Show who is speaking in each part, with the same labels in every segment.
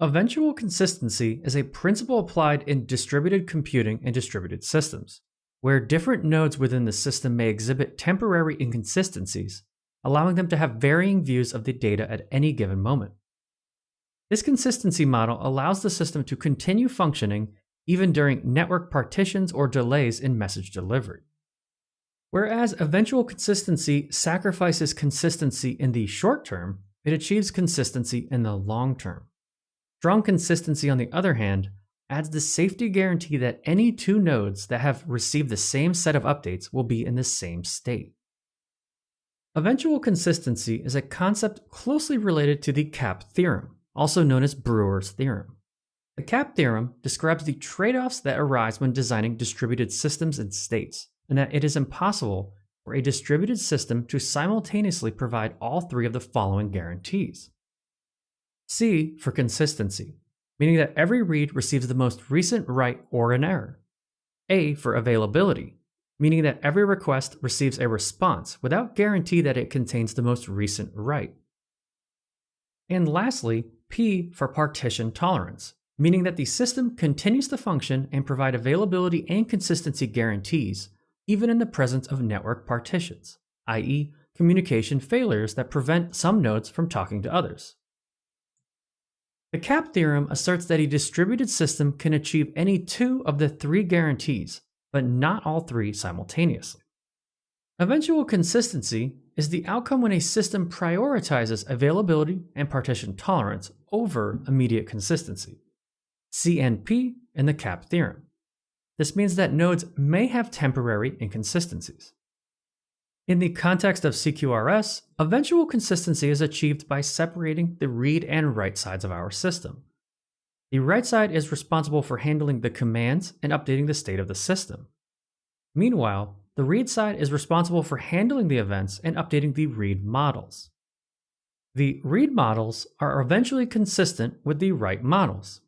Speaker 1: Eventual consistency is a principle applied in distributed computing and distributed systems, where different nodes within the system may exhibit temporary inconsistencies, allowing them to have varying views of the data at any given moment. This consistency model allows the system to continue functioning even during network partitions or delays in message delivery. Whereas eventual consistency sacrifices consistency in the short term, it achieves consistency in the long term. Strong consistency, on the other hand, adds the safety guarantee that any two nodes that have received the same set of updates will be in the same state. Eventual consistency is a concept closely related to the CAP theorem, also known as Brewer's theorem. The CAP theorem describes the trade-offs that arise when designing distributed systems and states, and that it is impossible for a distributed system to simultaneously provide all three of the following guarantees. C for consistency, meaning that every read receives the most recent write or an error. A for availability, meaning that every request receives a response without guarantee that it contains the most recent write. And lastly, P for partition tolerance, meaning that the system continues to function and provide availability and consistency guarantees even in the presence of network partitions, i.e., communication failures that prevent some nodes from talking to others. The CAP theorem asserts that a distributed system can achieve any two of the three guarantees, but not all three simultaneously. Eventual consistency is the outcome when a system prioritizes availability and partition tolerance over immediate consistency. CNP in the CAP theorem. This means that nodes may have temporary inconsistencies. In the context of CQRS, eventual consistency is achieved by separating the read and write sides of our system. The write side is responsible for handling the commands and updating the state of the system. Meanwhile, the read side is responsible for handling the events and updating the read models. The read models are eventually consistent with the write models.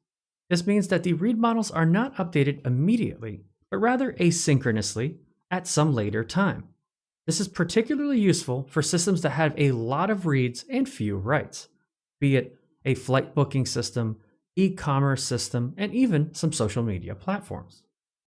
Speaker 1: This means that the read models are not updated immediately, but rather asynchronously at some later time. This is particularly useful for systems that have a lot of reads and few writes, be it a flight booking system, e-commerce system, and even some social media platforms.